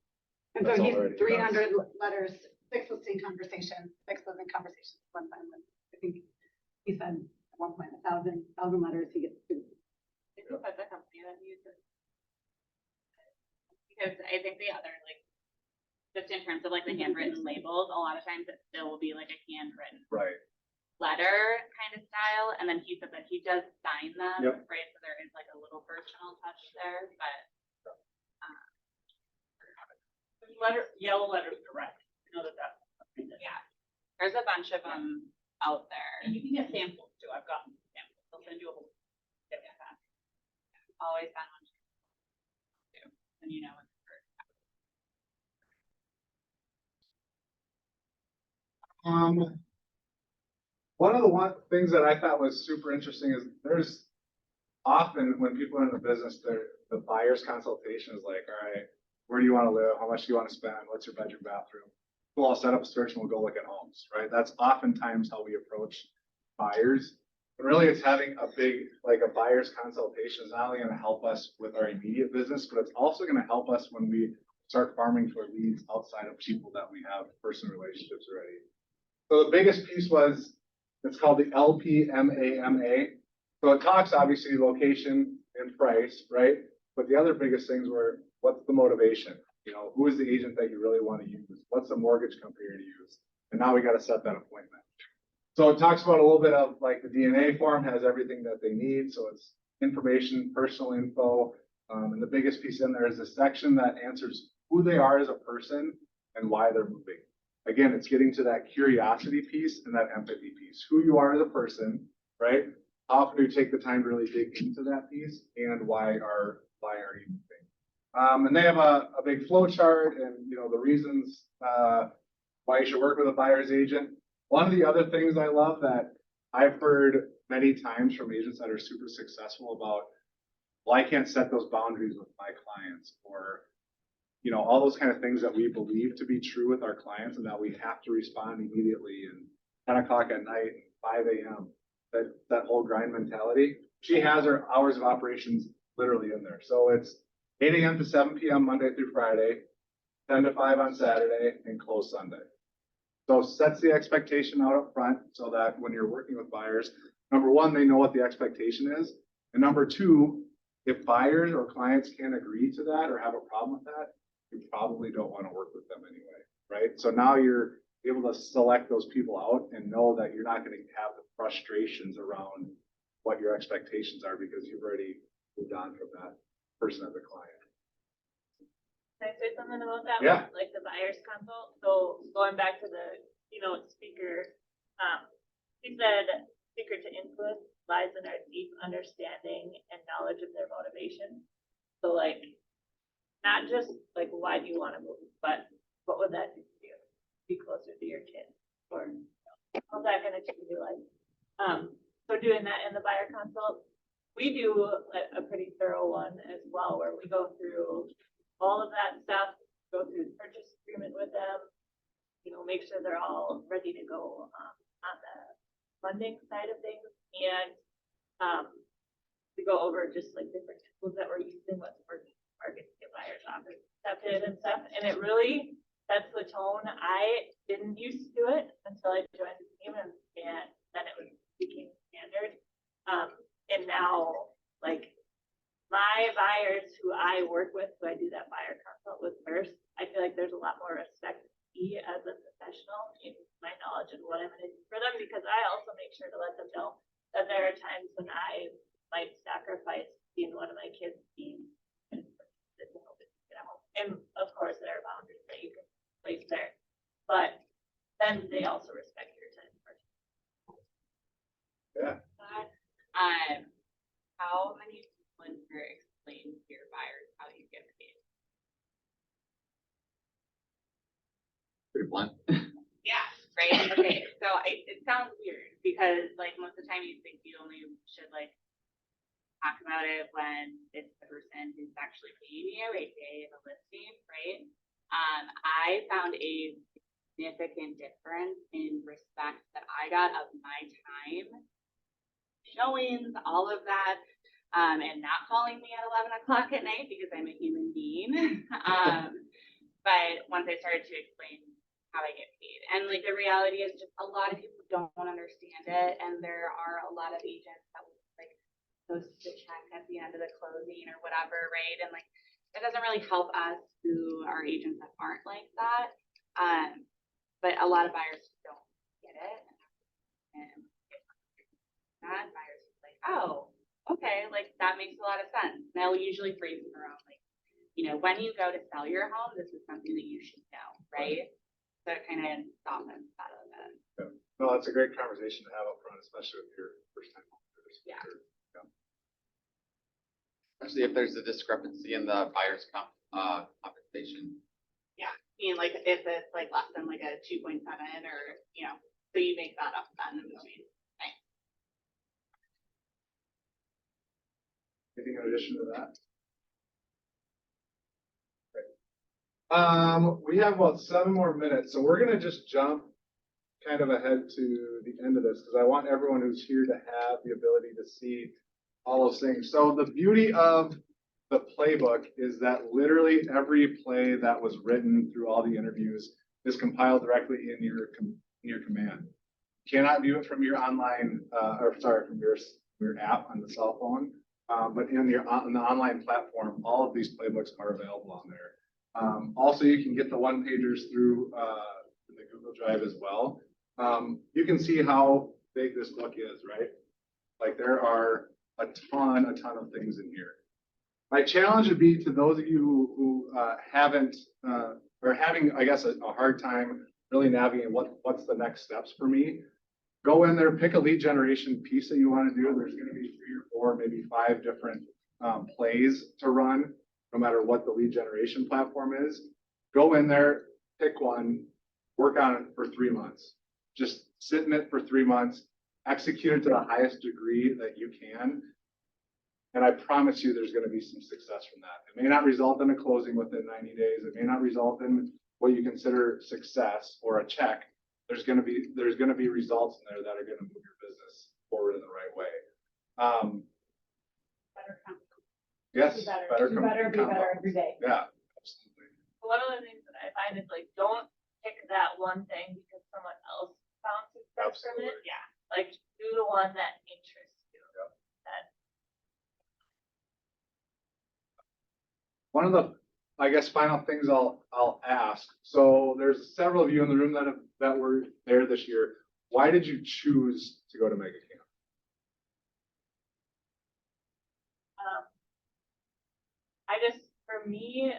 and That's so all he's already 300 letters, 6 listing conversations, 6 listing conversations, one time. I think he said at one point 1,000 letters he gets to. I think that's a company that uses. Because I think the other, like, just in terms of like the handwritten labels, a lot of times it still will be like a handwritten Right. letter kind of style. And then he said that he does sign them, Yep. right? So there is like a little personal touch there, but. Yellow letters direct. I know that's. Yeah, there's a bunch of them out there. And you can get samples too. I've gotten samples. They'll send you a whole. Always found one too. And you know. One of the things that I thought was super interesting is there's often when people are in the business, the buyer's consultation is like, all right, where do you want to live? How much do you want to spend? What's your bedroom, bathroom? We'll all set up a search and we'll go look at homes, right? That's oftentimes how we approach buyers. But really, it's having a buyer's consultation is not only going to help us with our immediate business, but it's also going to help us when we start farming for leads outside of people that we have personal relationships already. So the biggest piece was, it's called the LPMAMA. So it talks obviously location and price, right? But the other biggest things were, what's the motivation? You know, who is the agent that you really want to use? What's the mortgage company to use? And now we got to set that appointment. So it talks about a little bit of like the DNA form has everything that they need. So it's information, personal info. And the biggest piece in there is a section that answers who they are as a person and why they're moving. Again, it's getting to that curiosity piece and that empathy piece. Who you are as a person, right? How often do you take the time to really dig into that piece, and why are you moving? And they have a big flow chart and, you know, the reasons why you should work with a buyer's agent. One of the other things I love that I've heard many times from agents that are super successful about, well, I can't set those boundaries with my clients, or, you know, all those kind of things that we believe to be true with our clients, and that we have to respond immediately and 10 o'clock at night and 5 a.m. That whole grind mentality. She has her hours of operations literally in there. So it's 8 a.m. to 7 p.m. Monday through Friday, 10 to 5 on Saturday, and close Sunday. So sets the expectation out up front so that when you're working with buyers, number one, they know what the expectation is. And number two, if buyers or clients can't agree to that or have a problem with that, you probably don't want to work with them anyway, right? So now you're able to select those people out and know that you're not going to have the frustrations around what your expectations are, because you've already moved on from that person as a client. Can I say something about that? Yeah. Like the buyer's consult. So going back to the keynote speaker, he said, secret to influence lies in our deep understanding and knowledge of their motivation. So like, not just like, why do you want to move, but what would that do for you? Be closer to your kids, or how's that going to change your life? So doing that in the buyer consult, we do a pretty thorough one as well, where we go through all of that stuff, go through the purchase agreement with them, you know, make sure they're all ready to go on the funding side of things. And we go over just like different tools that we're using, what's working, market to get buyers offers accepted and stuff. And it really sets the tone. I didn't used to do it until I joined the team, and then it became standard. And now, like, my buyers who I work with, who I do that buyer consult with first, I feel like there's a lot more respect for me as a professional in my knowledge and what I'm going to do for them, because I also make sure to let them know that there are times when I might sacrifice seeing one of my kids' teams and and of course there are boundaries that you can place there, but then they also respect your time. Yeah. How many people in here explain to your buyers how you get paid? Pretty blunt. Yeah, right. Okay, so it sounds weird because like most of the time you think you only should like talk about it when it's the person who's actually paying you, aka the listing, right? I found a significant difference in respect that I got of my time, showings, all of that, and not calling me at 11 o'clock at night because I'm a human being. But once I started to explain how I get paid, and like the reality is just a lot of people don't understand it, and there are a lot of agents that will like post the check at the end of the closing or whatever, right? And like it doesn't really help us who are agents that aren't like that. But a lot of buyers don't get it, and that buyers are like, oh, okay, like that makes a lot of sense. And they'll usually phrase it around like, you know, when you go to sell your home, this is something that you should know, right? So it kind of softens that a bit. Yeah. No, that's a great conversation to have up front, especially with your first time homeowners. Yeah. Especially if there's a discrepancy in the buyer's compensation. Yeah, I mean, like if it's like less than like a 2.7 or, you know, so you make that up then. I mean, nice. Anything in addition to that? We have about 7 more minutes, so we're gonna just jump kind of ahead to the end of this, because I want everyone who's here to have the ability to see all those things. So the beauty of the playbook is that literally every play that was written through all the interviews is compiled directly in your command. You cannot view it from your online, from your app on the cell phone. But on the online platform, all of these playbooks are available on there. Also, you can get the one pagers through the Google Drive as well. You can see how big this book is, right? Like there are a ton of things in here. My challenge would be to those of you who haven't or having, I guess, a hard time really navigating what's the next steps for me. Go in there, pick a lead generation piece that you want to do. There's going to be 3 or 4, maybe 5 different plays to run, no matter what the lead generation platform is. Go in there, pick one, work on it for 3 months. Just sit in it for 3 months, execute it to the highest degree that you can. And I promise you there's going to be some success from that. It may not result in a closing within 90 days. It may not result in what you consider success or a check. There's going to be results in there that are going to move your business forward in the right way. Better come. Yes, Be better, better be come- better, be come better up. every day. Yeah, absolutely. One of the things that I find is like, don't pick that one thing because someone else found success from it. Absolutely. Yeah, like do the one that interests you. Yep. That One of the, I guess, final things I'll ask. So there's several of you in the room that were there this year. Why did you choose to go to Mega Camp? for me,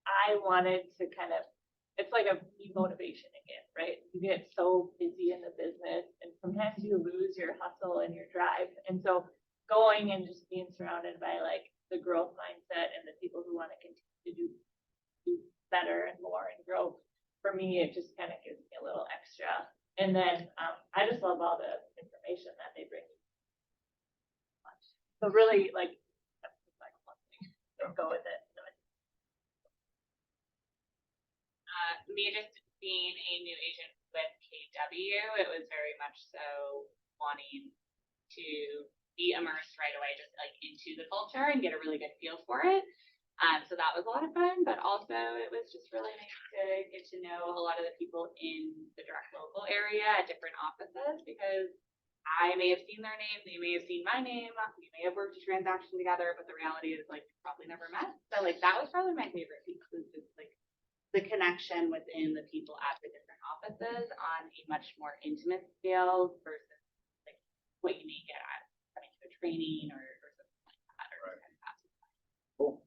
I wanted to kind of, it's like a motivation again, right? You get so busy in the business and sometimes you lose your hustle and your drive. And so going and just being surrounded by like the growth mindset and the people who want to continue to do better and more and grow, for me, it just kind of gives me a little extra. And then I just love all the information that they bring. So really like, that's just like one thing. Go with it. Me just being a new agent with KW, it was very much so wanting to be immersed right away, just like into the culture and get a really good feel for it. So that was a lot of fun, but also it was just really nice to get to know a lot of the people in the direct local area at different offices, because I may have seen their name, they may have seen my name, we may have worked a transaction together, but the reality is like probably never met. So like that was probably my favorite piece, was just like the connection within the people at the different offices on a much more intimate scale versus like what you may get at coming to a training or something like that. Or Right. Cool.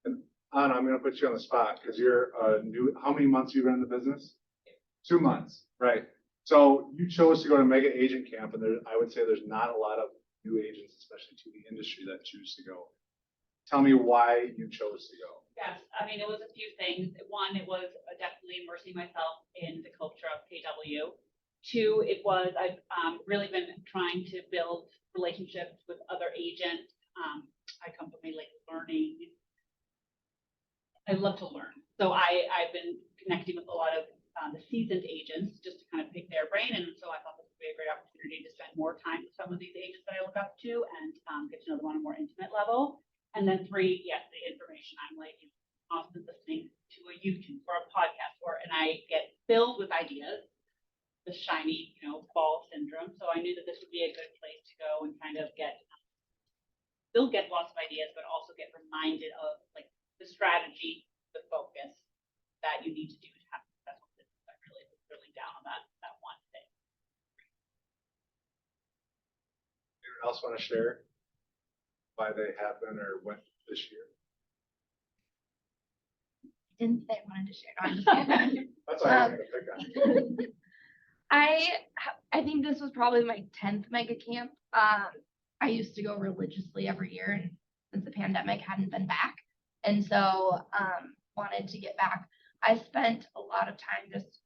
And Anna, I'm going to put you on the spot because you're new. How many months have you been in the business? 2 months, right? So you chose to go to Mega Agent Camp, and I would say there's not a lot of new agents, especially to the industry, that choose to go. Tell me why you chose to go. Yes, I mean, it was a few things. One, it was definitely immersing myself in the culture of KW. 2, it was, I've really been trying to build relationships with other agents. I come from a like learning. I love to learn. So I've been connecting with a lot of the seasoned agents just to kind of pick their brain. And so I thought this would be a great opportunity to spend more time with some of these agents that I look up to and get to know them on a more intimate level. And then 3, yes, the information. I'm like often listening to a YouTube or a podcast and I get filled with ideas, the shiny, ball syndrome. So I knew that this would be a good place to go and kind of still get lots of ideas, but also get reminded of like the strategy, the focus that you need to do to have successful business. I really was drilling down on that one thing. Anyone else want to share why they happen or went this year? Didn't say I wanted to share. No, I'm just kidding. That's all I'm going to pick on. I think this was probably my 10th mega camp. I used to go religiously every year, and since the pandemic hadn't been back, and so wanted to get back. I spent a lot of time just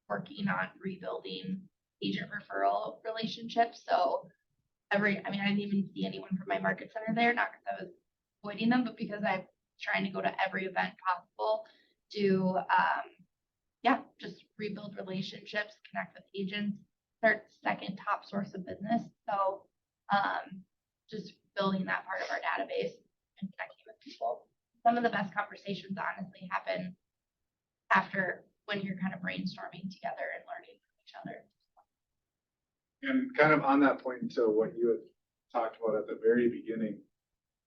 working on rebuilding agent referral relationships. So I didn't even see anyone from my market center there, not because I was avoiding them, but because I'm trying to go to every event possible to just rebuild relationships, connect with agents. They're second top source of business. So just building that part of our database. and connecting with people. Some of the best conversations honestly happen after when you're kind of brainstorming together and learning from each other. And kind of on that point to what you had talked about at the very beginning,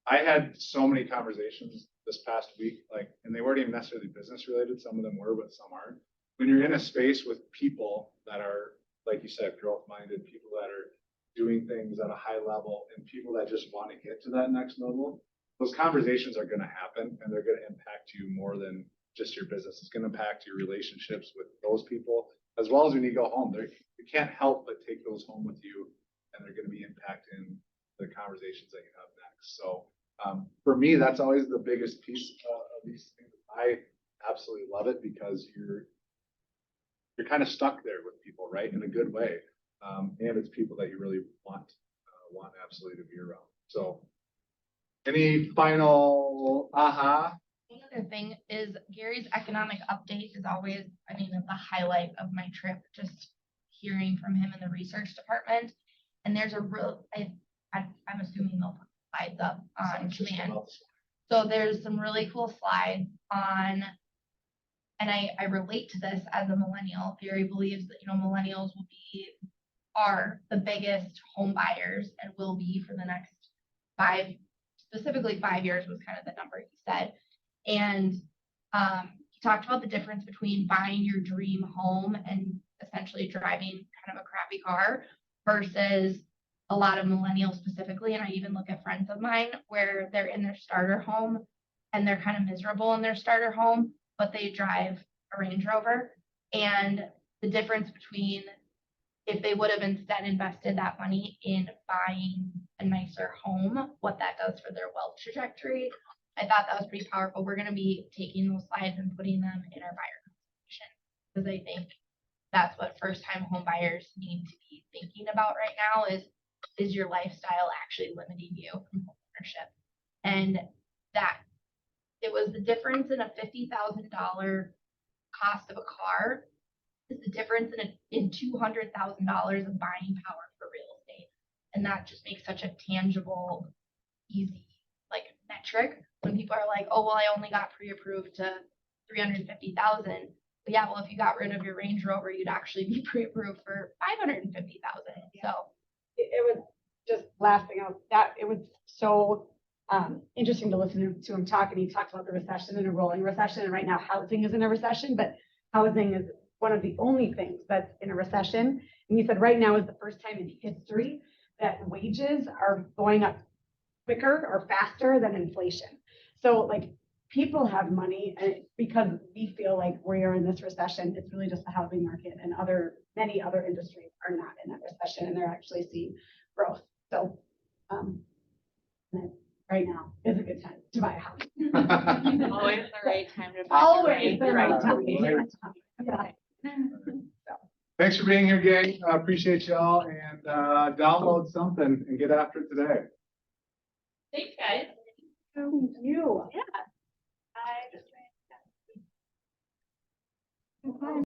I had so many conversations this past week, like, and they weren't even necessarily business related. Some of them were, but some aren't. When you're in a space with people that are, like you said, growth minded, people that are doing things at a high level and people that just want to get to that next level, those conversations are going to happen and they're going to impact you more than just your business. It's going to impact your relationships with those people, as well as when you go home. You can't help but take those home with you, and they're going to be impacting the conversations that you have next. So for me, that's always the biggest piece of these things. I absolutely love it because you're kind of stuck there with people, right, in a good way, and it's people that you really want absolutely to be around. So, any final aha? The other thing is Gary's economic update is always, I mean, the highlight of my trip, just hearing from him in the research department. And there's a real, I'm assuming they'll put slides up on command. So there's some really cool slides on, and I relate to this as a millennial. Gary believes that, millennials are the biggest home buyers and will be for the next specifically 5 years was kind of the number he said. And he talked about the difference between buying your dream home and essentially driving kind of a crappy car versus a lot of millennials specifically. And I even look at friends of mine where they're in their starter home and they're kind of miserable in their starter home, but they drive a Range Rover. And the difference between if they would have instead invested that money in buying a nicer home, what that does for their wealth trajectory. I thought that was pretty powerful. We're going to be taking those slides and putting them in our buyer consultation because I think that's what first-time home buyers need to be thinking about right now is your lifestyle actually limiting you from home ownership? And that it was the difference in a $50,000 cost of a car is the difference in $200,000 of buying power for real estate. And that just makes such a tangible, easy metric when people are like, oh, well, I only got pre-approved to $350,000. But yeah, well, if you got rid of your Range Rover, you'd actually be pre-approved for $550,000. So it was just last thing it was so interesting to listen to him talk. And he talked about the recession and a rolling recession. And right now housing is in a recession, but housing is one of the only things that's in a recession. And he said right now is the first time in history that wages are going up quicker or faster than inflation. So people have money, and because we feel like we are in this recession, it's really just the housing market, and many other industries are not in that recession and they're actually seeing growth. So right now is a good time to buy a house. Always the right time to buy. Always the right time. Yeah. Thanks for being here, gang. I appreciate y'all, and download something and get after it today. Thanks, guys. Thank you. Yeah.